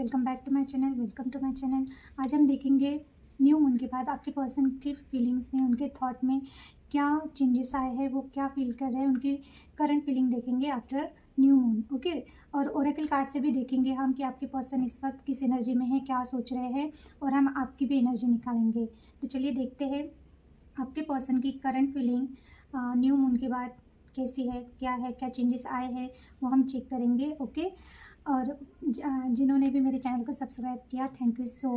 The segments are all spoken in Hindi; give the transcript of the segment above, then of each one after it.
Welcome back to my channel. आज हम देखेंगे न्यू मून के बाद आपके पर्सन की फीलिंग्स में, उनके थॉट में क्या चेंजेस आए हैं, वो क्या फील कर रहे हैं, उनकी करंट फीलिंग देखेंगे आफ्टर न्यू मून। ओके, और ओरेकल कार्ड से भी देखेंगे हम कि आपके पर्सन इस वक्त किस एनर्जी में है, क्या सोच रहे हैं, और हम आपकी भी एनर्जी निकालेंगे। तो चलिए देखते हैं आपके पर्सन की करंट फीलिंग न्यू मून के बाद कैसी है, क्या चेंजेस आए हैं, वो हम चेक करेंगे। ओके, और जिन्होंने भी मेरे चैनल को सब्सक्राइब किया, थैंक यू सो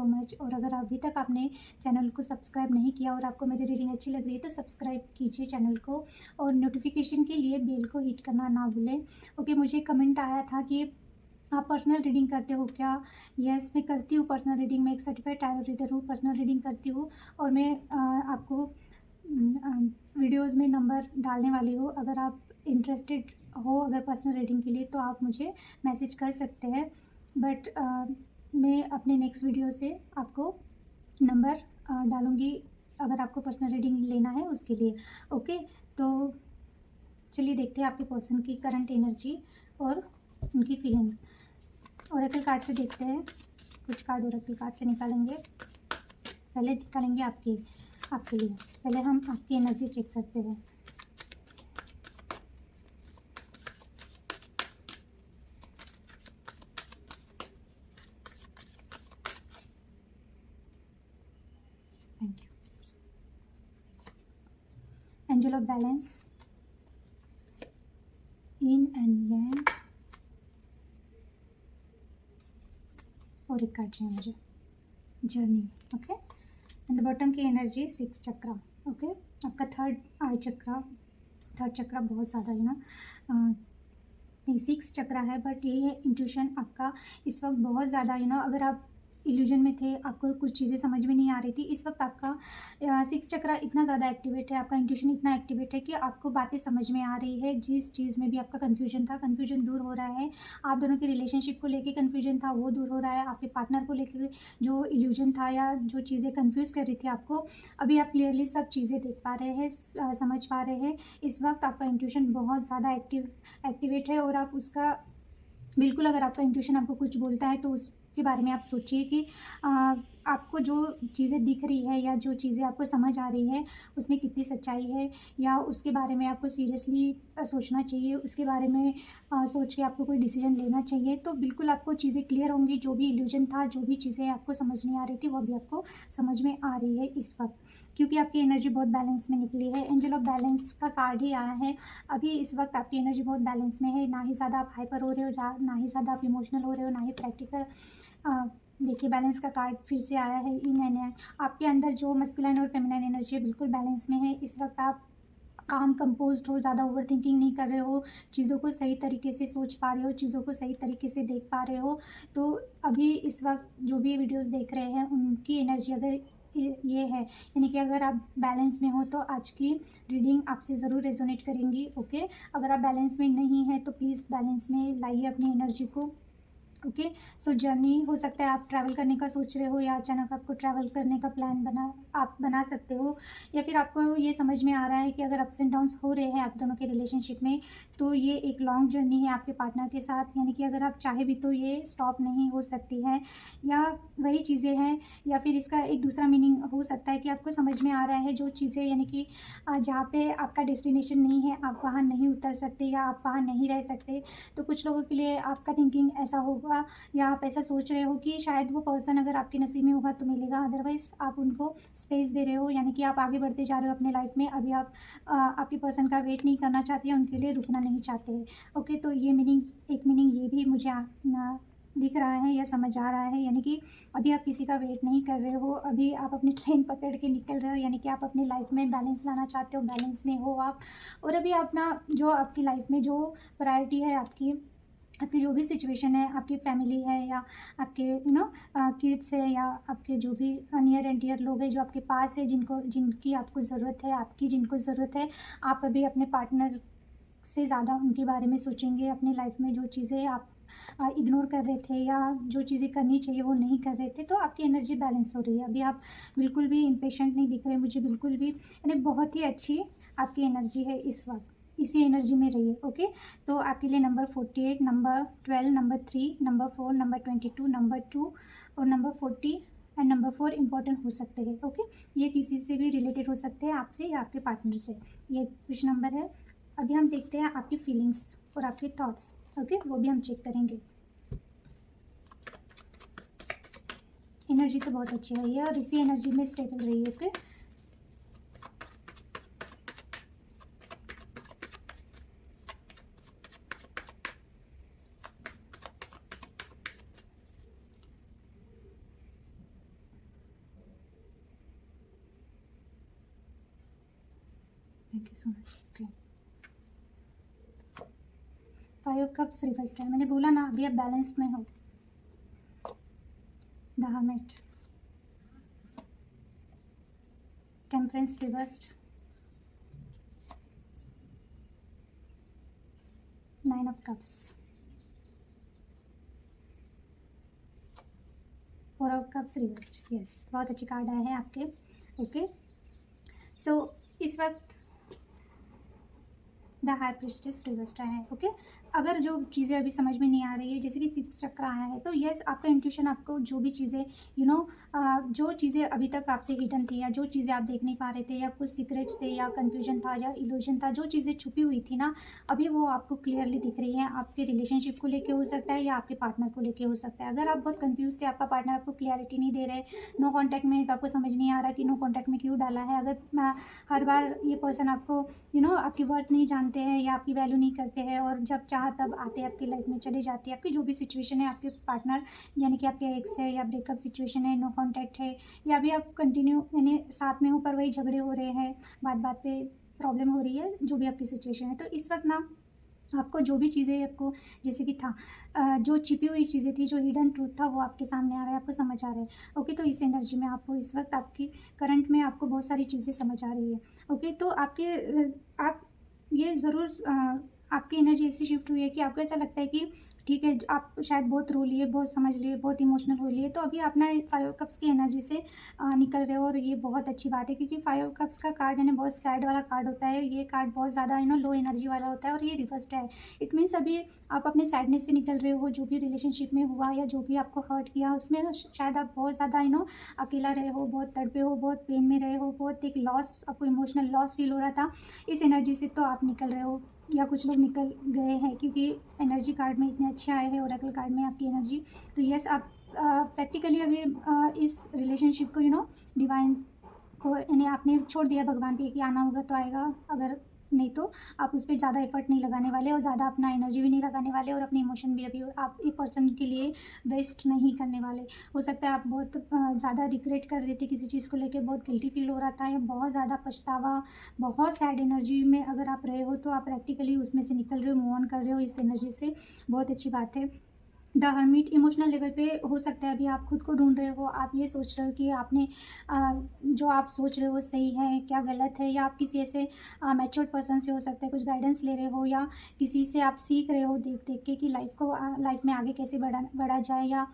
मच। और अगर अभी तक आपने चैनल को सब्सक्राइब नहीं किया और आपको मेरी रीडिंग अच्छी लग रही है तो सब्सक्राइब कीजिए चैनल को, और नोटिफिकेशन के लिए बेल को हिट करना ना भूलें। ओके, मुझे कमेंट आया था कि आप पर्सनल रीडिंग करते हो क्या? यस, मैं करती हूँ पर्सनल रीडिंग। मैं एक सर्टिफाइड टैरो रीडर हूँ, पर्सनल रीडिंग करती हूँ, और मैं आपको वीडियोज़ में नंबर डालने वाली हूँ। अगर आप इंटरेस्टेड हो अगर पर्सनल रीडिंग के लिए तो आप मुझे मैसेज कर सकते हैं, बट मैं अपने नेक्स्ट वीडियो से आपको नंबर डालूँगी अगर आपको पर्सनल रीडिंग लेना है उसके लिए। ओके, तो चलिए देखते हैं आपके पर्सन की करंट एनर्जी और उनकी फीलिंग्स। ओरेकल कार्ड से देखते हैं, कुछ कार्ड ओरेकल कार्ड से निकालेंगे। पहले निकालेंगे आपके लिए। पहले हम आपकी एनर्जी चेक करते हैं। Thank you. Angel of balance, in and yang, और एक कार्ड चाहिए मुझे, journey. Okay, and the bottom की एनर्जी 6 चक्रा। ओके, आपका थर्ड चक्रा बहुत ज़्यादा है ना, 6 चक्रा है, बट ये है इंट्यूशन आपका इस वक्त बहुत ज़्यादा अगर आप इल्यूजन में थे, आपको कुछ चीज़ें समझ में नहीं आ रही थी, इस वक्त आपका 6 चक्रा इतना ज़्यादा एक्टिवेट है, आपका इंट्यूशन इतना एक्टिवेट है कि आपको बातें समझ में आ रही है। जिस चीज़ में भी आपका कन्फ्यूजन था, कन्फ्यूजन दूर हो रहा है। आप दोनों के रिलेशनशिप को लेके कन्फ्यूजन था, वो दूर हो रहा है। आपके पार्टनर को लेके जो इल्यूजन था या जो चीज़ें कन्फ्यूज़ कर रही थी आपको, अभी आप क्लियरली सब चीज़ें देख पा रहे हैं, समझ पा रहे हैं। इस वक्त आपका इंट्यूशन बहुत ज़्यादा एक्टिवेट है, और आप उसका बिल्कुल, अगर आपका इंट्यूशन आपको कुछ बोलता है तो उसके बारे में आप सोचिए कि आपको जो चीज़ें दिख रही है या जो चीज़ें आपको समझ आ रही है उसमें कितनी सच्चाई है, या उसके बारे में आपको सीरियसली सोचना चाहिए, उसके बारे में सोच के आपको कोई डिसीजन लेना चाहिए। तो बिल्कुल आपको चीज़ें क्लियर होंगी। जो भी इल्यूजन था, जो भी चीज़ें आपको समझ नहीं आ रही थी, वो भी आपको समझ में आ रही है इस वक्त, क्योंकि आपकी एनर्जी बहुत बैलेंस में निकली है। एंजल ऑफ बैलेंस का कार्ड ही आया है। अभी इस वक्त आपकी एनर्जी बहुत बैलेंस में है, ना ही ज़्यादा आप हाइपर हो रहे हो, ना ही ज़्यादा आप इमोशनल हो रहे हो, ना ही प्रैक्टिकल। देखिए, बैलेंस का कार्ड फिर से आया है, इन एंड यांग। आपके अंदर जो मस्कुलाइन और फेमिनाइन एनर्जी है बिल्कुल बैलेंस में है। इस वक्त आप काम कंपोज्ड हो, ज़्यादा ओवर थिंकिंग नहीं कर रहे हो, चीज़ों को सही तरीके से सोच पा रहे हो, चीज़ों को सही तरीके से देख पा रहे हो। तो अभी इस वक्त जो भी वीडियोस देख रहे हैं उनकी एनर्जी अगर ये है, यानी कि अगर आप बैलेंस में हो तो आज की रीडिंग आपसे ज़रूर रेजोनेट करेंगी। ओके, अगर आप बैलेंस में नहीं है तो प्लीज़ बैलेंस में लाइए अपनी एनर्जी को। ओके, सो जर्नी हो सकता है आप ट्रैवल करने का सोच रहे हो, या अचानक आपको ट्रैवल करने का प्लान आप बना सकते हो, या फिर आपको ये समझ में आ रहा है कि अगर अप्स एंड डाउन्स हो रहे हैं आप दोनों के रिलेशनशिप में तो ये एक लॉन्ग जर्नी है आपके पार्टनर के साथ, यानी कि अगर आप चाहे भी तो ये स्टॉप नहीं हो सकती है, या वही चीज़ें हैं। या फिर इसका एक दूसरा मीनिंग हो सकता है कि आपको समझ में आ रहा है जो चीज़ें, यानी कि जहाँ पे आपका डेस्टिनेशन नहीं है, आप वहाँ नहीं उतर सकते या आप वहाँ नहीं रह सकते। तो कुछ लोगों के लिए आपका थिंकिंग ऐसा होगा, या आप ऐसा सोच रहे हो कि शायद वो पर्सन अगर आपके नसीब में होगा तो मिलेगा, अदरवाइज़ आप उनको स्पेस दे रहे हो, यानी कि आप आगे बढ़ते जा रहे हो अपने लाइफ में। अभी आप आपके पर्सन का वेट नहीं करना चाहते हैं, उनके लिए रुकना नहीं चाहते। ओके, तो ये एक मीनिंग ये भी मुझे दिख रहा है या समझ आ रहा है, यानी कि अभी आप किसी का वेट नहीं कर रहे हो, अभी आप अपनी ट्रेन पकड़ के निकल रहे हो, यानी कि आप अपनी लाइफ में बैलेंस लाना चाहते हो, बैलेंस में हो आप। और अभी अपना जो आपकी लाइफ में जो प्रायोरिटी है, आपकी जो भी सिचुएशन है, आपकी फैमिली है या आपके किड्स है, या आपके जो भी नियर एंड डियर लोग हैं जो आपके पास है, जिनकी आपको ज़रूरत है, आपकी जिनको ज़रूरत है, आप अभी अपने पार्टनर से ज़्यादा उनके बारे में सोचेंगे। अपनी लाइफ में जो चीज़ें आप इग्नोर कर रहे थे या जो चीज़ें करनी चाहिए वो नहीं कर रहे थे, तो आपकी एनर्जी बैलेंस हो रही है। अभी आप बिल्कुल भी इम्पेशेंट नहीं दिख रहे मुझे, बिल्कुल भी, यानी बहुत ही अच्छी आपकी एनर्जी है इस वक्त। इसी एनर्जी में रहिए। ओके, तो आपके लिए number 48, number 12, number 3, number 4, number 22, number 2 और नंबर 40 एंड नंबर 4 इंपॉर्टेंट हो सकते हैं। ओके, ये किसी से भी रिलेटेड हो सकते हैं, आपसे या आपके पार्टनर से। ये कुछ नंबर है। अभी हम देखते हैं आपकी फीलिंग्स और आपके थॉट्स। ओके, वो भी हम चेक करेंगे। एनर्जी तो बहुत अच्छी है ये, और इसी एनर्जी में स्टेबल रही है। Okay, thank you so much. Okay, 5 cups reversed है। मैंने बोला ना, अभी आप बैलेंस्ड में हो। The hermit, temperance reversed, 9 of cups, 4 of cups reversed. Yes, बहुत अच्छे कार्ड आए हैं आपके। ओके, सो इस वक्त द हाई प्रिस्टेस रिवर्स्ड आया है। ओके, अगर जो चीज़ें अभी समझ में नहीं आ रही है, जैसे कि 6 चक्र आया है, तो यस, आपका इंट्यूशन आपको जो भी चीज़ें जो चीज़ें अभी तक आपसे हिडन थी, या जो चीज़ें आप देख नहीं पा रहे थे, या कुछ सीक्रेट्स थे, या कन्फ्यूजन था, या इल्यूजन था, जो चीज़ें छुपी हुई थी ना, अभी वो आपको क्लियरली दिख रही हैं। आपके रिलेशनशिप को लेके हो सकता है, या आपके पार्टनर को लेके हो सकता है। अगर आप बहुत कन्फ्यूज़ थे, आपका पार्टनर आपको क्लैरिटी नहीं दे रहे, नो कॉन्टैक्ट में है, तो आपको समझ नहीं आ रहा कि नो कॉन्टैक्ट में क्यों डाला है। अगर हर बार ये पर्सन आपको आपकी वर्थ नहीं जानते हैं, या आपकी वैल्यू नहीं करते हैं, और जब चाह तब आते हैं आपकी लाइफ में, चले जाते हैं। आपकी जो भी सिचुएशन है, आपके पार्टनर यानी कि आपके एक्स है, या ब्रेकअप सिचुएशन है, नो कॉन्टैक्ट है, या अभी आप कंटिन्यू यानी साथ में हो पर वही झगड़े हो रहे हैं, बात बात पे प्रॉब्लम हो रही है, जो भी आपकी सिचुएशन है, तो इस वक्त ना आपको जो भी चीज़ें आपको जैसे कि था जो छिपी हुई चीज़ें थी, जो हिडन ट्रूथ था, वो आपके सामने आ रहा है, आपको समझ आ रहा है। ओके, तो इस एनर्जी में आपको इस वक्त आपकी करंट में आपको बहुत सारी चीज़ें समझ आ रही है। ओके, तो आप ये ज़रूर आपकी एनर्जी ऐसी शिफ्ट हुई है कि आपको ऐसा लगता है कि ठीक है, आप शायद बहुत रो लिए, बहुत समझ लिए, बहुत इमोशनल हो लिए, तो अभी आप ना 5 कप्स की एनर्जी से निकल रहे हो, और ये बहुत अच्छी बात है, क्योंकि 5 कप्स का कार्ड बहुत सैड वाला कार्ड होता है। ये कार्ड बहुत ज़्यादा लो एनर्जी वाला होता है, और ये रिवर्स्ड है। इट मीन्स अभी आप अपने सैडनेस से निकल रहे हो, जो भी रिलेशनशिप में हुआ या जो भी आपको हर्ट किया, उसमें शायद आप बहुत ज़्यादा अकेला रहे हो, बहुत तड़पे हो, बहुत पेन में रहे हो, बहुत एक लॉस, आपको इमोशनल लॉस फील हो रहा था। इस एनर्जी से तो आप निकल रहे हो, या कुछ लोग निकल गए हैं, क्योंकि एनर्जी कार्ड में इतने अच्छे आए हैं, ओरेकल कार्ड में आपकी एनर्जी। तो यस, आप प्रैक्टिकली अभी इस रिलेशनशिप को डिवाइन को यानी आपने छोड़ दिया भगवान पे कि आना होगा तो आएगा, अगर नहीं तो आप उस पर ज़्यादा एफर्ट नहीं लगाने वाले, और ज़्यादा अपना एनर्जी भी नहीं लगाने वाले, और अपने इमोशन भी अभी आप एक पर्सन के लिए वेस्ट नहीं करने वाले। हो सकता है आप बहुत ज़्यादा रिग्रेट कर रहे थे किसी चीज़ को लेके, बहुत गिल्टी फील हो रहा था, या बहुत ज़्यादा पछतावा, बहुत सैड एनर्जी में अगर आप रहे हो, तो आप प्रैक्टिकली उसमें से निकल रहे हो, मूव ऑन कर रहे हो इस एनर्जी से। बहुत अच्छी बात है। द हर्मिट, इमोशनल लेवल पे हो सकता है अभी आप खुद को ढूंढ रहे हो, आप ये सोच रहे हो कि आपने जो आप सोच रहे हो सही है क्या गलत है, या आप किसी ऐसे मैच्योर्ड पर्सन से हो सकता है कुछ गाइडेंस ले रहे हो, या किसी से आप सीख रहे हो देख देख के कि लाइफ में आगे कैसे बढ़ा जाए, या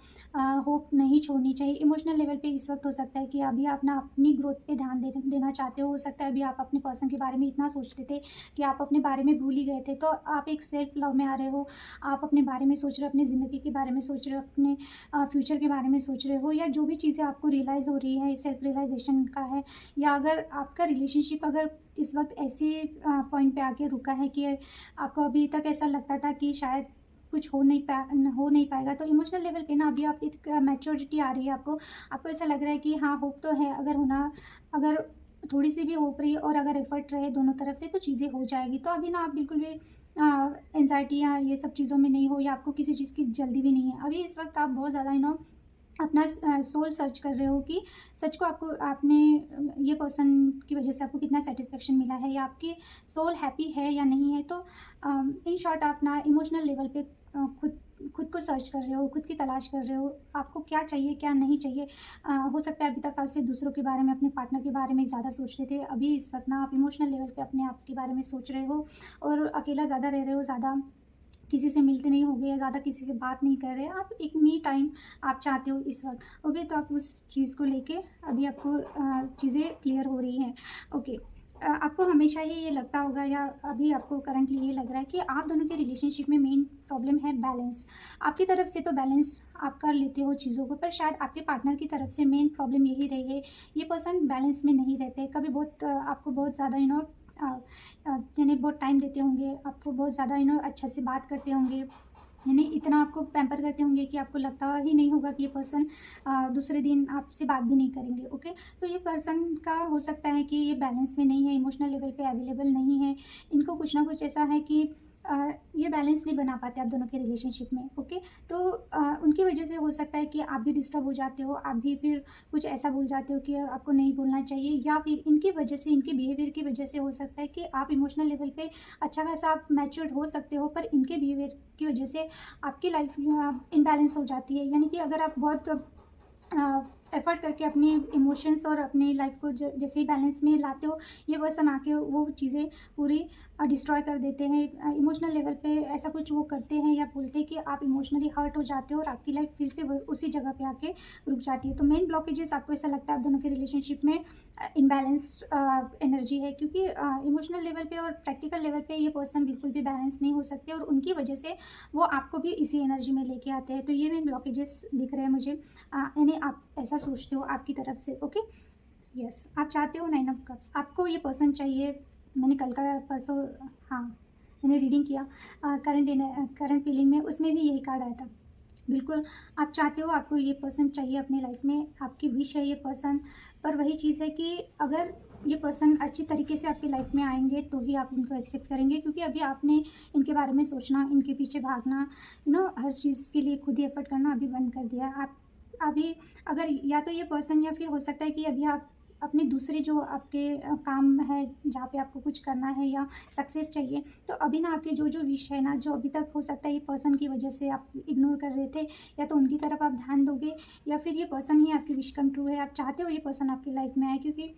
होप नहीं छोड़नी चाहिए। इमोशनल लेवल पे इस वक्त हो सकता है कि अभी आप ना अपनी ग्रोथ पे ध्यान देना चाहते हो सकता है अभी आप अपने पर्सन के बारे में इतना सोचते थे कि आप अपने बारे में भूल ही गए थे, तो आप एक सेल्फ लव में आ रहे हो, आप अपने बारे में सोच रहे हो, अपनी ज़िंदगी के बारे में सोच रहे हो, अपने फ्यूचर के बारे में सोच रहे हो, या जो भी चीज़ें आपको रियलाइज़ हो रही है सेल्फ रियलाइजेशन का है, या अगर आपका रिलेशनशिप अगर इस वक्त ऐसे पॉइंट पे आके रुका है कि आपको अभी तक ऐसा लगता था कि शायद कुछ हो नहीं पाएगा, तो इमोशनल लेवल पे ना अभी आप एक मैच्योरिटी आ रही है आपको। आपको ऐसा लग रहा है कि हाँ, होप तो है, अगर थोड़ी सी भी होप रही है और अगर एफर्ट रहे दोनों तरफ से तो चीज़ें हो जाएगी। तो अभी ना आप बिल्कुल भी एंग्ज़ायटी या ये सब चीज़ों में नहीं हो, या आपको किसी चीज़ की जल्दी भी नहीं है। अभी इस वक्त आप बहुत ज़्यादा अपना सोल सर्च कर रहे हो कि सच को आपने ये पर्सन की वजह से आपको कितना सेटिस्फेक्शन मिला है, या आपकी सोल हैप्पी है या नहीं है। तो इन शॉर्ट आप ना इमोशनल लेवल पे खुद को सर्च कर रहे हो, खुद की तलाश कर रहे हो, आपको क्या चाहिए क्या नहीं चाहिए। हो सकता है अभी तक आप सिर्फ दूसरों के बारे में, अपने पार्टनर के बारे में ज़्यादा सोचते थे, अभी इस वक्त ना आप इमोशनल लेवल पे अपने आप के बारे में सोच रहे हो, और अकेला ज़्यादा रह रहे हो, ज़्यादा किसी से मिलते नहीं होगे, ज़्यादा किसी से बात नहीं कर रहे, आप एक मी टाइम आप चाहते हो इस वक्त। ओके, तो आप उस चीज़ को लेके अभी आपको चीज़ें क्लियर हो रही हैं। ओके, आपको हमेशा ही ये लगता होगा या अभी आपको करंटली ये लग रहा है कि आप दोनों के रिलेशनशिप में मेन प्रॉब्लम है बैलेंस। आपकी तरफ से तो बैलेंस आप कर लेते हो चीज़ों को, पर शायद आपके पार्टनर की तरफ से मेन प्रॉब्लम यही रही है, ये पर्सन बैलेंस में नहीं रहते। कभी बहुत आपको बहुत ज़्यादा यानी बहुत टाइम देते होंगे, आपको बहुत ज़्यादा अच्छे से बात करते होंगे, यानी इतना आपको पैम्पर करते होंगे कि आपको लगता ही नहीं होगा कि ये पर्सन दूसरे दिन आपसे बात भी नहीं करेंगे। ओके, तो ये पर्सन का हो सकता है कि ये बैलेंस में नहीं है, इमोशनल लेवल पे अवेलेबल नहीं है। इनको कुछ ना कुछ ऐसा है कि ये बैलेंस नहीं बना पाते आप दोनों के रिलेशनशिप में। ओके, तो उनकी वजह से हो सकता है कि आप भी डिस्टर्ब हो जाते हो, आप भी फिर कुछ ऐसा बोल जाते हो कि आपको नहीं बोलना चाहिए, या फिर इनकी वजह से, इनके बिहेवियर की वजह से हो सकता है कि आप इमोशनल लेवल पे अच्छा खासा आप मैच्योर्ड हो सकते हो, पर इनके बिहेवियर की वजह से आपकी लाइफ इम्बैलेंस हो जाती है। यानी कि अगर आप बहुत एफ़र्ट करके अपनी इमोशंस और अपनी लाइफ को जैसे ही बैलेंस में लाते हो, ये पर्सन आके वो चीज़ें पूरी डिस्ट्रॉय कर देते हैं। इमोशनल लेवल पे ऐसा कुछ वो करते हैं या बोलते हैं कि आप इमोशनली हर्ट हो जाते हो और आपकी लाइफ फिर से उसी जगह पे आके रुक जाती है। तो मेन ब्लॉकेजेस आपको ऐसा लगता है आप दोनों के रिलेशनशिप में इम्बैलेंस एनर्जी है, क्योंकि इमोशनल लेवल पे और प्रैक्टिकल लेवल पे ये पर्सन बिल्कुल भी बैलेंस नहीं हो सकते, और उनकी वजह से वो आपको भी इसी एनर्जी में लेके आते हैं। तो ये मेन ब्लॉकेजेस दिख रहे हैं मुझे, यानी आप ऐसा सोचते हो आपकी तरफ से। ओके, यस, आप चाहते हो 9 ऑफ कप्स, आपको ये पर्सन चाहिए। मैंने कल का परसों, हाँ, मैंने रीडिंग किया करंट फीलिंग में, उसमें भी यही कार्ड आया था। बिल्कुल, आप चाहते हो, आपको ये पर्सन चाहिए अपनी लाइफ में, आपकी विश है ये पर्सन। पर वही चीज़ है कि अगर ये पर्सन अच्छी तरीके से आपकी लाइफ में आएँगे तो ही आप इनको एक्सेप्ट करेंगे, क्योंकि अभी आपने इनके बारे में सोचना, इनके पीछे भागना, हर चीज़ के लिए खुद ही एफर्ट करना अभी बंद कर दिया है। आप अभी, अगर या तो ये पर्सन, या फिर हो सकता है कि अभी आप अपने दूसरे जो आपके काम है, जहाँ पे आपको कुछ करना है या सक्सेस चाहिए, तो अभी ना आपके जो विश है ना, जो अभी तक हो सकता है ये पर्सन की वजह से आप इग्नोर कर रहे थे, या तो उनकी तरफ आप ध्यान दोगे, या फिर ये पर्सन ही आपकी विश कम ट्रू है। आप चाहते हो ये पर्सन आपकी लाइफ में आए, क्योंकि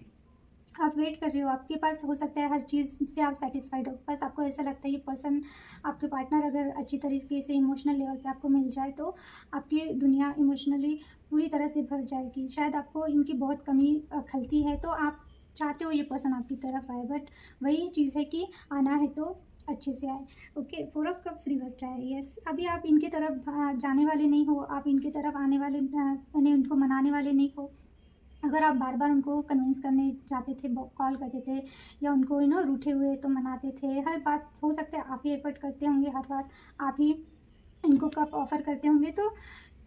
आप वेट कर रहे हो, आपके पास हो सकता है हर चीज़ से आप सैटिस्फाइड हो, बस आपको ऐसा लगता है ये पर्सन, आपके पार्टनर अगर अच्छी तरीके से इमोशनल लेवल पे आपको मिल जाए तो आपकी दुनिया इमोशनली पूरी तरह से भर जाएगी। शायद आपको इनकी बहुत कमी खलती है, तो आप चाहते हो ये पर्सन आपकी तरफ आए, बट वही चीज़ है कि आना है तो अच्छे से आए। ओके, 4 ऑफ कप्स रिवर्स्ड है। यस, अभी आप इनकी तरफ जाने वाले नहीं हो, आप इनकी तरफ आने वाले यानी उनको मनाने वाले नहीं हो। अगर आप बार-बार उनको कन्विंस करने जाते थे, ब कॉल करते थे, या उनको रूठे हुए तो मनाते थे, हर बात हो सकता है आप ही एफ़र्ट करते होंगे, हर बात आप ही इनको कप ऑफ़र करते होंगे, तो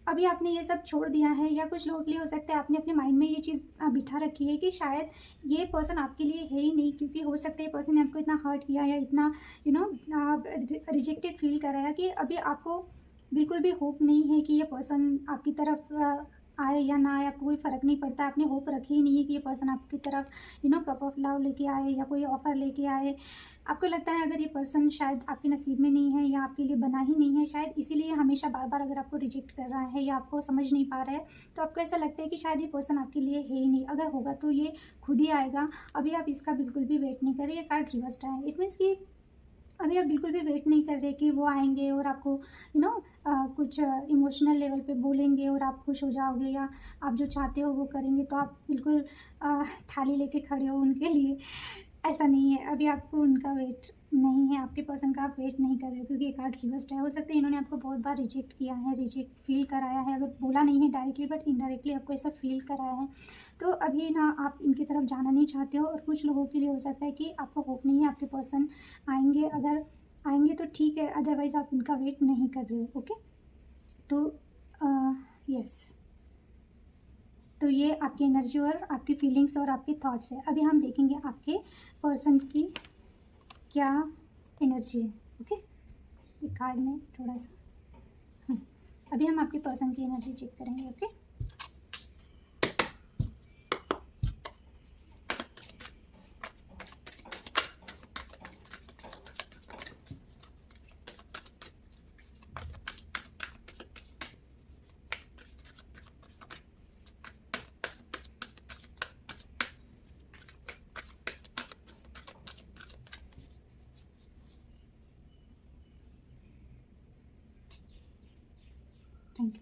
अभी आपने ये सब छोड़ दिया है, या कुछ लोगों के लिए हो सकता है आपने अपने माइंड में ये चीज़ बिठा रखी है कि शायद ये पर्सन आपके लिए है ही नहीं, क्योंकि हो सकता है ये पर्सन ने आपको इतना हर्ट किया या इतना रिजेक्टेड फ़ील कराया कि अभी आपको बिल्कुल भी होप नहीं है कि ये पर्सन आपकी तरफ आए या ना आए, आपको कोई फ़र्क नहीं पड़ता। आपने होप रखी ही नहीं है कि ये पर्सन आपकी तरफ कप ऑफ लव लेके आए या कोई ऑफ़र लेके आए। आपको लगता है अगर ये पर्सन शायद आपके नसीब में नहीं है, या आपके लिए बना ही नहीं है, शायद इसीलिए हमेशा बार-बार अगर आपको रिजेक्ट कर रहा है या आपको समझ नहीं पा रहा है, तो आपको ऐसा लगता है कि शायद ये पर्सन आपके लिए है ही नहीं। अगर होगा तो ये खुद ही आएगा। अभी आप इसका बिल्कुल भी वेट नहीं करें, ये कार्ड रिवर्स्ड है। इट मीन्स कि अभी आप बिल्कुल भी वेट नहीं कर रहे कि वो आएँगे और आपको कुछ इमोशनल लेवल पे बोलेंगे और आप खुश हो जाओगे, या आप जो चाहते हो वो करेंगे, तो आप बिल्कुल थाली लेके खड़े हो उनके लिए। ऐसा नहीं है, अभी आपको उनका वेट नहीं है, आपके पर्सन का आप वेट नहीं कर रहे हो, क्योंकि ये कार्ड रिवर्स्ड है। हो सकता है इन्होंने आपको बहुत बार रिजेक्ट किया है, रिजेक्ट फ़ील कराया है, अगर बोला नहीं है डायरेक्टली बट इनडायरेक्टली आपको ऐसा फ़ील कराया है। तो अभी ना आप इनकी तरफ जाना नहीं चाहते हो, और कुछ लोगों के लिए हो सकता है कि आपको होप नहीं है आपके पर्सन आएँगे, अगर आएँगे तो ठीक है, अदरवाइज़ आप इनका वेट नहीं कर रहे हो। ओके, तो यस, तो ये आपकी एनर्जी और आपकी फीलिंग्स और आपके थॉट्स है। अभी हम देखेंगे आपके पर्सन की क्या एनर्जी है। ओके, एक कार्ड में थोड़ा-सा अभी हम आपके पर्सन की एनर्जी चेक करेंगे। Okay, thank you.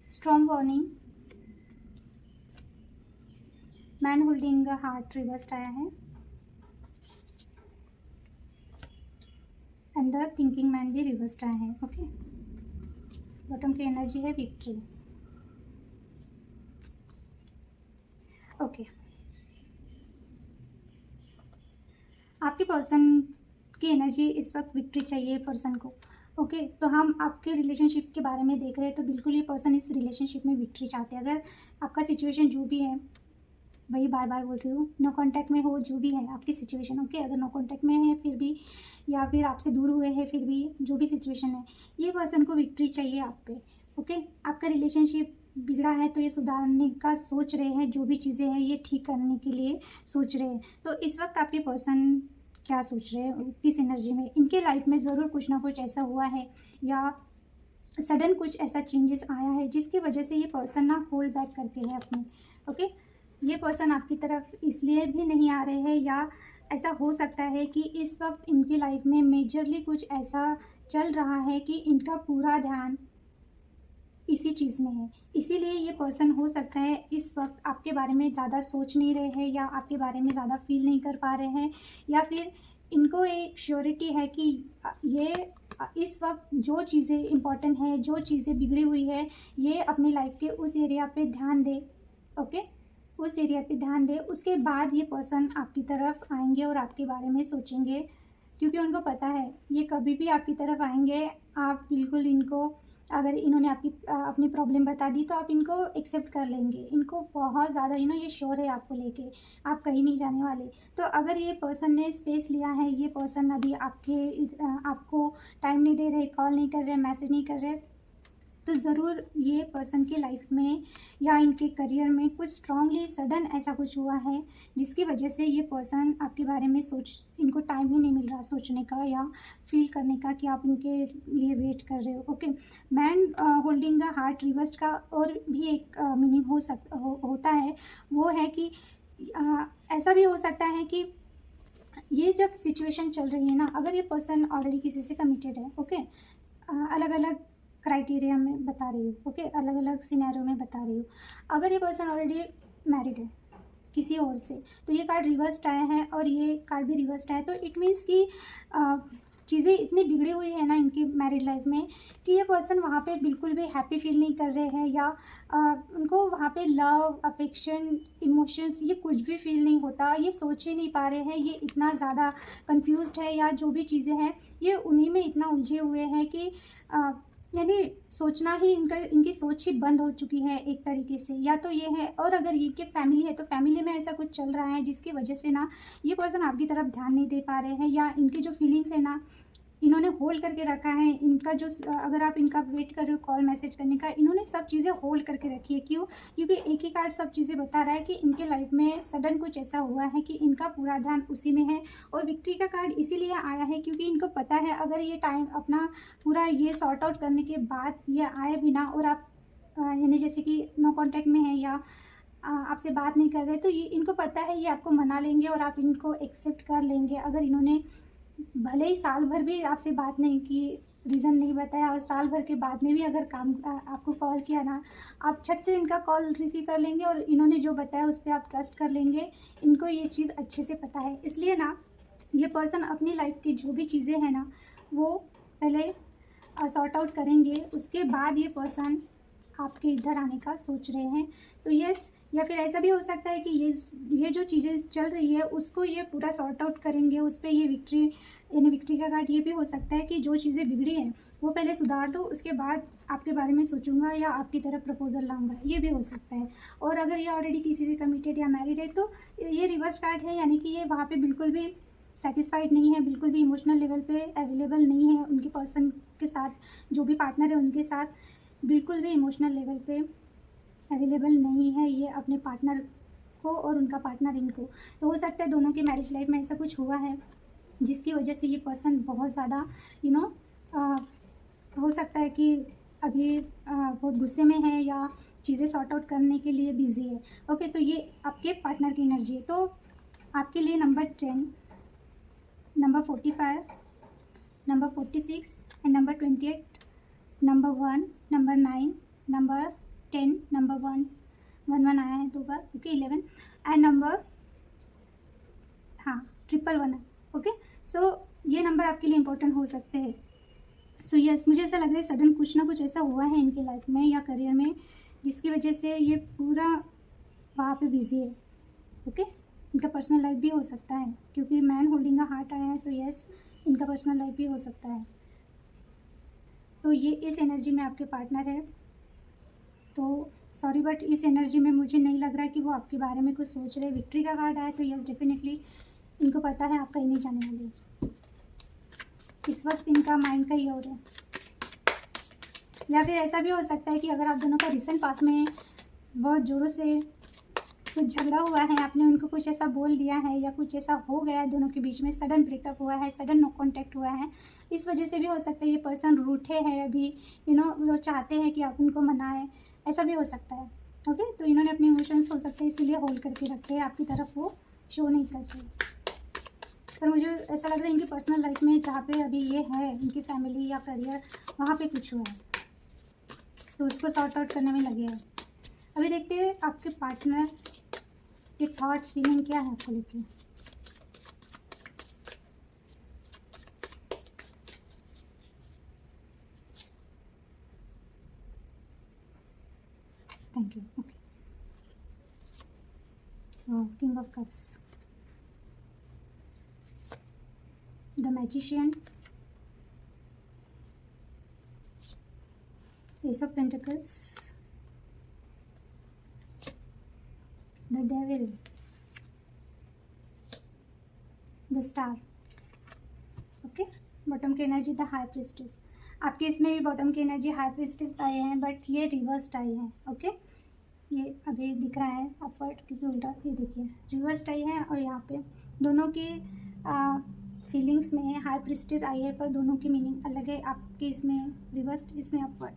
Strong warning, man holding heart reversed आया है एंड द थिंकिंग मैन भी रिवर्स्ड आया है। ओके, बॉटम की एनर्जी है विक्ट्री। ओके, आपके पर्सन की एनर्जी इस वक्त विक्ट्री चाहिए पर्सन को। ओके, तो हम आपके रिलेशनशिप के बारे में देख रहे हैं, तो बिल्कुल ये पर्सन इस रिलेशनशिप में विक्ट्री चाहते हैं। अगर आपका सिचुएशन जो भी है, वही बार बार बोल रही हूँ, नो कांटेक्ट में हो, जो भी है आपकी सिचुएशन, ओके, अगर नो कांटेक्ट में है फिर भी, या फिर आपसे दूर हुए हैं फिर भी, जो भी सिचुएशन है, ये पर्सन को विक्ट्री चाहिए आप पे। ओके, आपका रिलेशनशिप बिगड़ा है तो ये सुधारने का सोच रहे हैं, जो भी चीज़ें हैं ये ठीक करने के लिए सोच रहे हैं। तो इस वक्त आपके पर्सन क्या सोच रहे हैं, किस एनर्जी में, इनके लाइफ में ज़रूर कुछ ना कुछ ऐसा हुआ है या सडन कुछ ऐसा चेंजेस आया है जिसकी वजह से ये पर्सन ना होल्ड बैक करके है अपने। ओके, ये पर्सन आपकी तरफ इसलिए भी नहीं आ रहे हैं, या ऐसा हो सकता है कि इस वक्त इनकी लाइफ में मेजरली कुछ ऐसा चल रहा है कि इनका पूरा ध्यान इसी चीज़ में है, इसीलिए ये पर्सन हो सकता है इस वक्त आपके बारे में ज़्यादा सोच नहीं रहे हैं, या आपके बारे में ज़्यादा फील नहीं कर पा रहे हैं, या फिर इनको एक श्योरिटी है कि ये इस वक्त जो चीज़ें इम्पॉर्टेंट है, जो चीज़ें बिगड़ी हुई है, ये अपनी लाइफ के उस एरिया पे ध्यान दे। ओके, उस एरिया पे ध्यान दे, उसके बाद ये पर्सन आपकी तरफ आएंगे और आपके बारे में सोचेंगे, क्योंकि उनको पता है ये कभी भी आपकी तरफ आएंगे। आप बिल्कुल इनको, अगर इन्होंने अपनी प्रॉब्लम बता दी तो आप इनको एक्सेप्ट कर लेंगे, इनको बहुत ज़्यादा ये श्योर है आपको लेके, आप कहीं नहीं जाने वाले। तो अगर ये पर्सन ने स्पेस लिया है, ये पर्सन अभी आपको टाइम नहीं दे रहे, कॉल नहीं कर रहे, मैसेज नहीं कर रहे, तो ज़रूर ये पर्सन की लाइफ में या इनके करियर में कुछ स्ट्रांगली सडन ऐसा कुछ हुआ है जिसकी वजह से ये पर्सन आपके बारे में इनको टाइम ही नहीं मिल रहा सोचने का या फील करने का कि आप इनके लिए वेट कर रहे हो। Okay, man holding the heart reversed का और भी एक मीनिंग होता है, वो है कि ऐसा भी हो सकता है कि ये जब सिचुएशन चल रही है ना, अगर ये पर्सन ऑलरेडी किसी से कमिटेड है, ओके, अलग अलग क्राइटेरिया में बता रही हूँ, ओके, अलग अलग सिनेरियो में बता रही हूँ। अगर ये पर्सन ऑलरेडी मैरिड है किसी और से, तो ये कार्ड रिवर्स्ड आया है और ये कार्ड भी रिवर्स्ड आया है, तो इट मीन्स कि चीज़ें इतनी बिगड़ी हुई है ना इनकी मैरिड लाइफ में कि ये पर्सन वहाँ पे बिल्कुल भी हैप्पी फील नहीं कर रहे हैं, या उनको वहाँ पे लव, अफेक्शन, इमोशंस ये कुछ भी फील नहीं होता, ये सोच ही नहीं पा रहे हैं, ये इतना ज़्यादा कंफ्यूज्ड है, या जो भी चीज़ें हैं ये उन्हीं में इतना उलझे हुए हैं कि यानी सोचना ही इनकी सोच ही बंद हो चुकी है एक तरीके से, या तो ये है। और अगर ये फैमिली है तो फैमिली में ऐसा कुछ चल रहा है जिसकी वजह से ना ये पर्सन आपकी तरफ ध्यान नहीं दे पा रहे हैं, या इनकी जो फीलिंग्स है ना इन्होंने होल्ड करके रखा है। इनका जो अगर आप इनका वेट कर रहे हो कॉल मैसेज करने का, इन्होंने सब चीज़ें होल्ड करके रखी है। क्यों? क्योंकि एक ही कार्ड सब चीज़ें बता रहा है कि इनके लाइफ में सडन कुछ ऐसा हुआ है कि इनका पूरा ध्यान उसी में है। और विक्ट्री का कार्ड इसीलिए आया है क्योंकि इनको पता है अगर ये टाइम अपना पूरा ये सॉर्ट आउट करने के बाद ये आए भी ना, और आप यानी जैसे कि नो कॉन्टैक्ट में है या आपसे बात नहीं कर रहे, तो ये इनको पता है ये आपको मना लेंगे और आप इनको एक्सेप्ट कर लेंगे। अगर इन्होंने भले ही साल भर भी आपसे बात नहीं की, रीज़न नहीं बताया, और साल भर के बाद में भी अगर आपको कॉल किया ना, आप झट से इनका कॉल रिसीव कर लेंगे और इन्होंने जो बताया उस पर आप ट्रस्ट कर लेंगे। इनको ये चीज़ अच्छे से पता है, इसलिए ना ये पर्सन अपनी लाइफ की जो भी चीज़ें हैं ना वो पहले सॉर्ट आउट करेंगे, उसके बाद ये पर्सन आपके इधर आने का सोच रहे हैं। तो यस, या फिर ऐसा भी हो सकता है कि ये जो चीज़ें चल रही है उसको ये पूरा सॉर्ट आउट करेंगे, उस पर ये विक्ट्री का कार्ड ये भी हो सकता है कि जो चीज़ें बिगड़ी हैं वो पहले सुधार लो, उसके बाद आपके बारे में सोचूंगा या आपकी तरफ प्रपोजल लाऊंगा, ये भी हो सकता है। और अगर ये ऑलरेडी किसी से कमिटेड या मैरिड है तो ये रिवर्स कार्ड है, यानी कि ये वहाँ पे बिल्कुल भी सेटिस्फाइड नहीं है, बिल्कुल भी इमोशनल लेवल पे अवेलेबल नहीं है उनके पर्सन के साथ, जो भी पार्टनर है उनके साथ बिल्कुल भी इमोशनल लेवल पे अवेलेबल नहीं है ये अपने पार्टनर को और उनका पार्टनर इनको। तो हो सकता है दोनों की मैरिज लाइफ में ऐसा कुछ हुआ है जिसकी वजह से ये पर्सन बहुत ज़्यादा हो सकता है कि अभी बहुत गुस्से में है या चीज़ें सॉर्ट आउट करने के लिए बिजी है। ओके, तो ये आपके पार्टनर की एनर्जी है। तो आपके लिए number 10, number 45, number 46 and number 28, number 1, number 9, number 10, number 1 1 1 आया है 2 बार। ओके, 11 एंड नंबर हाँ 111 है। ओके, सो ये नंबर आपके लिए इंपॉर्टेंट हो सकते हैं। सो यस, मुझे ऐसा लग रहा है सडन कुछ ना कुछ ऐसा हुआ है इनके लाइफ में या करियर में जिसकी वजह से ये पूरा वहाँ पे बिजी है। ओके, इनका पर्सनल लाइफ भी हो सकता है क्योंकि मैन होल्डिंग अ हार्ट आया है, तो यस इनका पर्सनल लाइफ भी हो सकता है। तो ये इस एनर्जी में आपके पार्टनर है। तो सॉरी बट इस एनर्जी में मुझे नहीं लग रहा है कि वो आपके बारे में कुछ सोच रहे हैं। विक्ट्री का कार्ड आया तो यस डेफिनेटली इनको पता है आप कहीं नहीं जाने वाले। इस वक्त इनका माइंड कहीं और है। या फिर ऐसा भी हो सकता है कि अगर आप दोनों का रिसेंट पास में बहुत ज़ोरों से कुछ झगड़ा हुआ है, आपने उनको कुछ ऐसा बोल दिया है या कुछ ऐसा हो गया है दोनों के बीच में, सडन ब्रेकअप हुआ है, सडन नो कॉन्टैक्ट हुआ है, इस वजह से भी हो सकता है ये पर्सन रूठे हैं अभी, वो चाहते हैं कि आप उनको मनाएं, ऐसा भी हो सकता है। ओके, तो इन्होंने अपने इमोशंस हो सकते हैं इसीलिए होल्ड करके रखे हैं, आपकी तरफ वो शो नहीं कर रहे। पर मुझे ऐसा लग रहा है इनकी पर्सनल लाइफ में जहाँ पे अभी ये है, इनकी फैमिली या करियर, वहाँ पे कुछ हुआ है तो उसको सॉर्ट आउट करने में लगे हैं। अभी देखते हैं आपके पार्टनर के थॉट्स फीलिंग क्या है आपको लेके। Thank you. Okay, king of cups, the magician, S of pentacles, the devil, the star. Okay, bottom की एनर्जी द हाई प्रिस्टेस। आपके इसमें भी बॉटम की एनर्जी हाई प्रिस्टेस आए हैं बट ये रिवर्स्ड आई है। ओके, ये अभी दिख रहा है अपवर्ड क्योंकि उल्टा, ये देखिए रिवर्स्ड आई है और यहाँ पे दोनों की फीलिंग्स में हाई प्रिस्टेस आई है पर दोनों की मीनिंग अलग है। आपके इसमें रिवर्स्ड, इसमें अपवर्ड।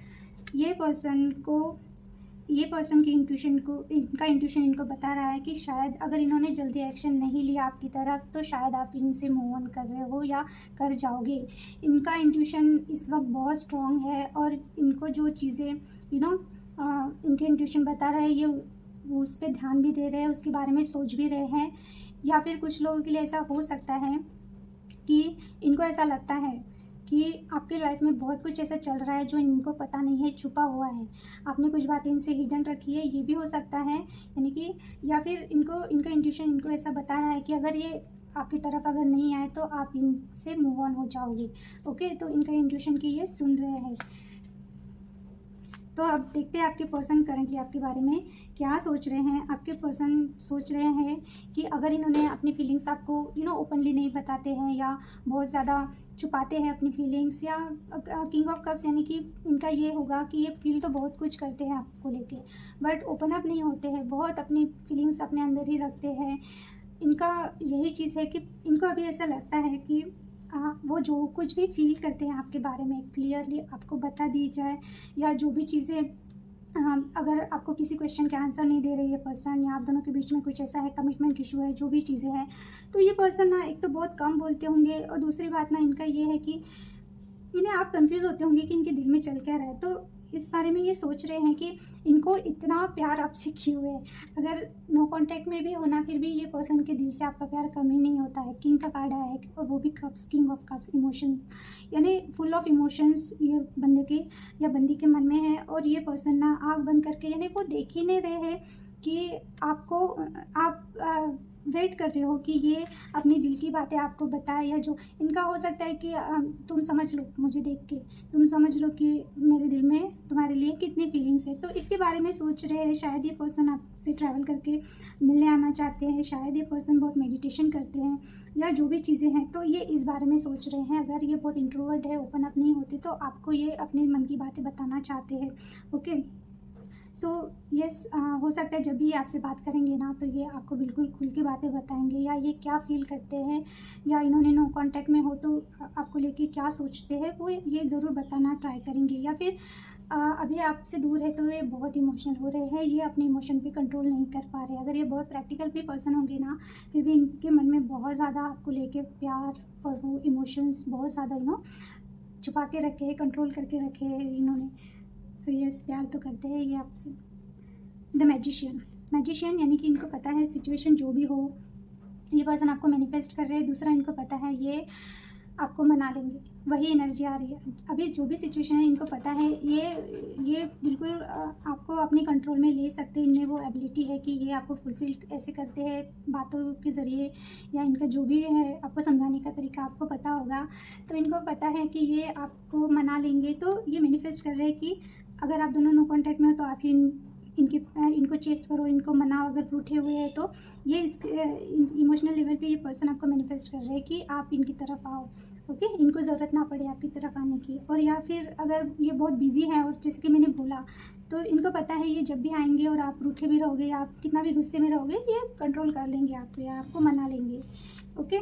ये पर्सन की इंट्यूशन को, इनका इंट्यूशन इनको बता रहा है कि शायद अगर इन्होंने जल्दी एक्शन नहीं लिया आपकी तरफ तो शायद आप इनसे मूव ऑन कर रहे हो या कर जाओगे। इनका इंट्यूशन इस वक्त बहुत स्ट्रॉन्ग है और इनको जो चीज़ें इनके इंट्यूशन बता रहा है ये वो उस पर ध्यान भी दे रहे हैं, उसके बारे में सोच भी रहे हैं। या फिर कुछ लोगों के लिए ऐसा हो सकता है कि इनको ऐसा लगता है कि आपके लाइफ में बहुत कुछ ऐसा चल रहा है जो इनको पता नहीं है, छुपा हुआ है, आपने कुछ बातें इनसे हिडन रखी है, ये भी हो सकता है। यानी कि या फिर इनका इंट्यूशन इनको ऐसा बता रहा है कि अगर ये आपकी तरफ अगर नहीं आए तो आप इनसे मूव ऑन हो जाओगे। ओके, तो इनका इंट्यूशन की ये सुन रहे हैं। तो अब देखते हैं आपके पर्सन करंटली आपके बारे में क्या सोच रहे हैं। आपके पर्सन सोच रहे हैं कि अगर इन्होंने अपनी फीलिंग्स आपको ओपनली नहीं बताते हैं या बहुत ज़्यादा छुपाते हैं अपनी फीलिंग्स, या किंग ऑफ कप्स यानी कि इनका ये होगा कि ये फील तो बहुत कुछ करते हैं आपको लेके बट ओपन अप नहीं होते हैं, बहुत अपनी फीलिंग्स अपने अंदर ही रखते हैं। इनका यही चीज़ है कि इनको अभी ऐसा लगता है कि वो जो कुछ भी फील करते हैं आपके बारे में क्लियरली आपको बता दी जाए, या जो भी चीज़ें अगर आपको किसी क्वेश्चन के आंसर नहीं दे रही है पर्सन, या आप दोनों के बीच में कुछ ऐसा है, कमिटमेंट इशू है, जो भी चीज़ें हैं, तो ये पर्सन ना एक तो बहुत कम बोलते होंगे और दूसरी बात ना इनका ये है कि इन्हें आप कंफ्यूज होते होंगे कि इनके दिल में चल क्या रहा है। तो इस बारे में ये सोच रहे हैं कि इनको इतना प्यार आपसे क्यों है। अगर नो कांटेक्ट में भी होना फिर भी ये पर्सन के दिल से आपका प्यार कम ही नहीं होता है। किंग का कार्ड आया है और वो भी cups, king of cups, emotion यानी फुल ऑफ इमोशंस ये बंदे के या बंदी के मन में है। और ये पर्सन ना आँख बंद करके यानी वो देख ही नहीं रहे हैं कि आपको आप वेट कर रहे हो कि ये अपनी दिल की बातें आपको बताए, या जो इनका हो सकता है कि तुम समझ लो मुझे देख के, तुम समझ लो कि मेरे दिल में तुम्हारे लिए कितनी फीलिंग्स है। तो इसके बारे में सोच रहे हैं। शायद ये पर्सन आपसे ट्रैवल करके मिलने आना चाहते हैं, शायद ये पर्सन बहुत मेडिटेशन करते हैं, या जो भी चीज़ें हैं तो ये इस बारे में सोच रहे हैं। अगर ये बहुत इंट्रोवर्ट है, ओपन अप नहीं होते, तो आपको ये अपने मन की बातें बताना चाहते हैं। ओके, सो यस, हो सकता है जब भी आपसे बात करेंगे ना तो ये आपको बिल्कुल खुल के बातें बताएंगे, या ये क्या फील करते हैं, या इन्होंने नो कांटेक्ट में हो तो आपको लेके क्या सोचते हैं वो ये ज़रूर बताना ट्राई करेंगे। या फिर अभी आपसे दूर है तो ये बहुत इमोशनल हो रहे हैं, ये अपने इमोशन पे कंट्रोल नहीं कर पा रहे। अगर ये बहुत प्रैक्टिकल भी पर्सन होंगे ना फिर भी इनके मन में बहुत ज़्यादा आपको लेके प्यार और वो इमोशंस बहुत ज़्यादा छुपा के रखे हैं, कंट्रोल करके रखे हैं इन्होंने। सो यस, प्यार तो करते हैं ये आपसे। द मैजिशियन, मैजिशियन यानी कि इनको पता है सिचुएशन जो भी हो, ये पर्सन आपको मैनिफेस्ट कर रहे हैं। दूसरा, इनको पता है ये आपको मना लेंगे, वही एनर्जी आ रही है। अभी जो भी सिचुएशन है इनको पता है ये बिल्कुल आपको अपने कंट्रोल में ले सकते हैं। इनमें वो एबिलिटी है कि ये आपको फुलफ़िल ऐसे करते हैं बातों के ज़रिए, या इनका जो भी है आपको समझाने का तरीका आपको पता होगा। तो इनको पता है कि ये आपको मना लेंगे। तो ये मैनिफेस्ट कर रहे हैं कि अगर आप दोनों नो कॉन्टैक्ट में हो तो आप ही इनको चेस करो, इनको मनाओ। अगर रूठे हुए हैं तो ये इस इमोशनल लेवल पे ये पर्सन आपको मैनिफेस्ट कर रहे हैं कि आप इनकी तरफ आओ। ओके, इनको ज़रूरत ना पड़े आपकी तरफ आने की। और या फिर अगर ये बहुत बिजी हैं और जैसे कि मैंने बोला, तो इनको पता है ये जब भी आएंगे और आप रूठे भी रहोगे या आप कितना भी गुस्से में रहोगे, ये कंट्रोल कर लेंगे आपको या आपको मना लेंगे। ओके,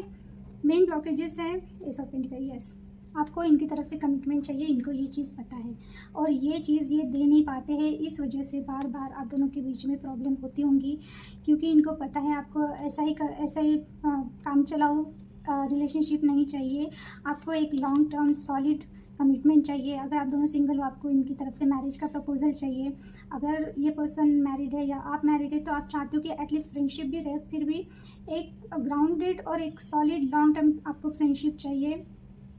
मेन ब्लॉकेजेस है एस ऑफ पेंटिकल। यस, आपको इनकी तरफ से कमिटमेंट चाहिए, इनको ये चीज़ पता है और ये चीज़ ये दे नहीं पाते हैं। इस वजह से बार बार आप दोनों के बीच में प्रॉब्लम होती होंगी, क्योंकि इनको पता है आपको ऐसा ही काम चलाओ रिलेशनशिप नहीं चाहिए। आपको एक लॉन्ग टर्म सॉलिड कमिटमेंट चाहिए। अगर आप दोनों सिंगल हो, आपको इनकी तरफ से मैरिज का प्रपोजल चाहिए। अगर ये पर्सन मैरिड है या आप मैरिड है, तो आप चाहते हो कि एटलीस्ट फ्रेंडशिप भी रहे, फिर भी एक ग्राउंडेड और एक सॉलिड लॉन्ग टर्म आपको फ्रेंडशिप चाहिए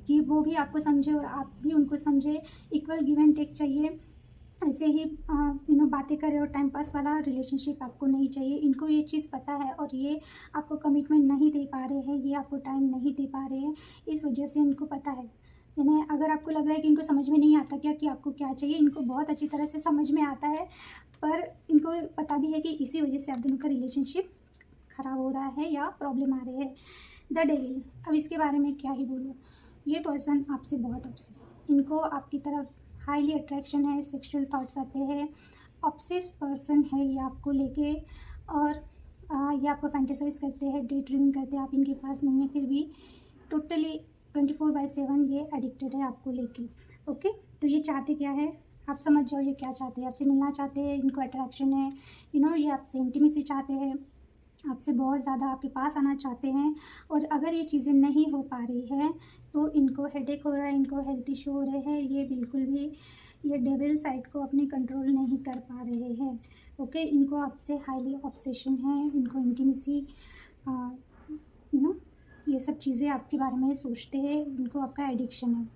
कि वो भी आपको समझे और आप भी उनको समझे। इक्वल गिव एंड टेक चाहिए। ऐसे ही बातें करें और टाइम पास वाला रिलेशनशिप आपको नहीं चाहिए। इनको ये चीज़ पता है और ये आपको कमिटमेंट नहीं दे पा रहे हैं, ये आपको टाइम नहीं दे पा रहे हैं। इस वजह से इनको पता है। यानी अगर आपको लग रहा है कि इनको समझ में नहीं आता क्या कि आपको क्या चाहिए, इनको बहुत अच्छी तरह से समझ में आता है। पर इनको पता भी है कि इसी वजह से आप दोनों का रिलेशनशिप ख़राब हो रहा है या प्रॉब्लम आ रही है। द डेविल, अब इसके बारे में क्या ही बोलूँ। ये पर्सन आपसे बहुत ऑब्सेस है। इनको आपकी तरफ हाईली अट्रैक्शन है, सेक्सुअल थॉट्स आते हैं। ऑब्सेस पर्सन है ये आपको लेके, और ये आपको फैंटेसाइज करते हैं, डे ड्रीमिंग करते हैं। आप इनके पास नहीं है, फिर भी टोटली 24/7 ये एडिक्टेड है आपको लेके। ओके, तो ये चाहते क्या है, आप समझ जाओ ये क्या चाहते हैं। आपसे मिलना चाहते हैं, इनको अट्रैक्शन है, ये आपसे इंटीमेसी चाहते हैं, आपसे बहुत ज़्यादा आपके पास आना चाहते हैं। और अगर ये चीज़ें नहीं हो पा रही है तो इनको हेडेक हो रहा है, इनको हेल्थ इशू हो रहे हैं। ये बिल्कुल भी ये डेविल साइड को अपने कंट्रोल नहीं कर पा रहे हैं। ओके, इनको आपसे हाईली ऑब्सेशन है, इनको इंटीमेसी ये सब चीज़ें आपके बारे में सोचते हैं, इनको आपका एडिक्शन है।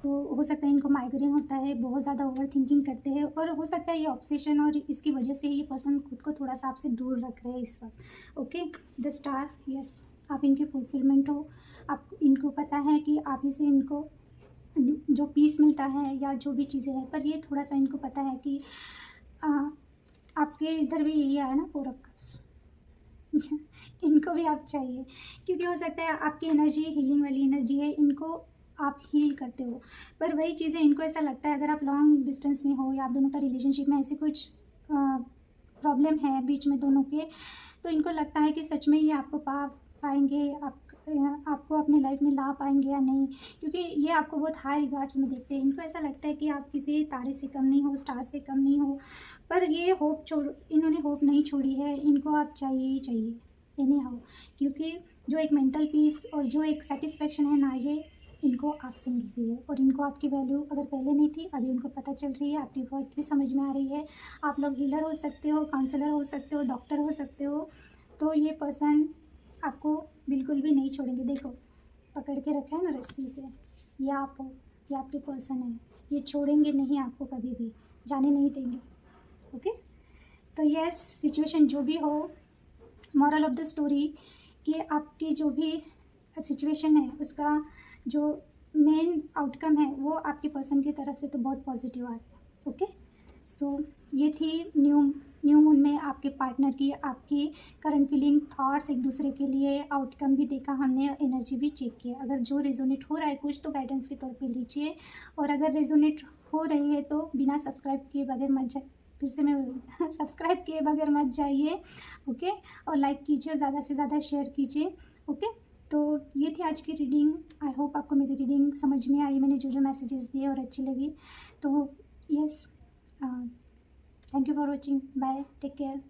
तो हो सकता है इनको माइग्रेन होता है, बहुत ज़्यादा ओवर थिंकिंग करते हैं, और हो सकता है ये ऑब्सेशन और इसकी वजह से ये पर्सन खुद को थोड़ा सा आपसे दूर रख रहे हैं इस वक्त। ओके, द स्टार, यस, आप इनके फुलफिलमेंट हो। आप इनको पता है कि आप ही से इनको जो पीस मिलता है या जो भी चीज़ें हैं, पर ये थोड़ा सा इनको पता है कि आपके इधर भी यही आया ना, 4 ऑफ कप्स। इनको भी आप चाहिए, क्योंकि हो सकता है आपकी एनर्जी हीलिंग वाली एनर्जी है, इनको आप हील करते हो। पर वही चीज़ें इनको ऐसा लगता है, अगर आप लॉन्ग डिस्टेंस में हो या आप दोनों का रिलेशनशिप में ऐसे कुछ प्रॉब्लम है बीच में दोनों के, तो इनको लगता है कि सच में ये आपको पाएंगे, आपको अपने लाइफ में ला पाएंगे या नहीं, क्योंकि ये आपको बहुत हाई रिगार्ड्स में देखते हैं। इनको ऐसा लगता है कि आप किसी तारे से कम नहीं हो, स्टार से कम नहीं हो। पर ये इन्होंने होप नहीं छोड़ी है, इनको आप चाहिए ही चाहिए एनी हाउ, क्योंकि जो एक मेंटल पीस और जो एक सेटिस्फेक्शन है ना, ये इनको आपसे मिलती है। और इनको आपकी वैल्यू अगर पहले नहीं थी, अभी उनको पता चल रही है, आपकी वर्थ भी समझ में आ रही है। आप लोग हीलर हो सकते हो, काउंसलर हो सकते हो, डॉक्टर हो सकते हो, तो ये पर्सन आपको बिल्कुल भी नहीं छोड़ेंगे। देखो, पकड़ के रखा है ना रस्सी से, ये आप हो, ये आपके पर्सन है, ये छोड़ेंगे नहीं आपको, कभी भी जाने नहीं देंगे। ओके, तो यस, सिचुएशन जो भी हो, मॉरल ऑफ द स्टोरी कि आपकी जो भी सिचुएशन है उसका जो मेन आउटकम है वो आपके पर्सन की तरफ से तो बहुत पॉजिटिव आ रही है। ओके, सो ये थी न्यू मून में आपके पार्टनर की, आपकी करंट फीलिंग, थॉट्स एक दूसरे के लिए, आउटकम भी देखा हमने, एनर्जी भी चेक किया। अगर जो रेजोनेट हो रहा है कुछ, तो गाइडेंस के तौर पे लीजिए, और अगर रेजोनेट हो रही है तो बिना सब्सक्राइब किए बगैर मत जाए, फिर से मैं सब्सक्राइब किए बगैर मत जाइए। ओके, और लाइक कीजिए, ज़्यादा से ज़्यादा शेयर कीजिए। ओके, तो ये थी आज की रीडिंग। आई होप आपको मेरी रीडिंग समझ में आई, मैंने जो जो मैसेजेस दिए और अच्छी लगी। तो yes, thank you for watching, bye, take care.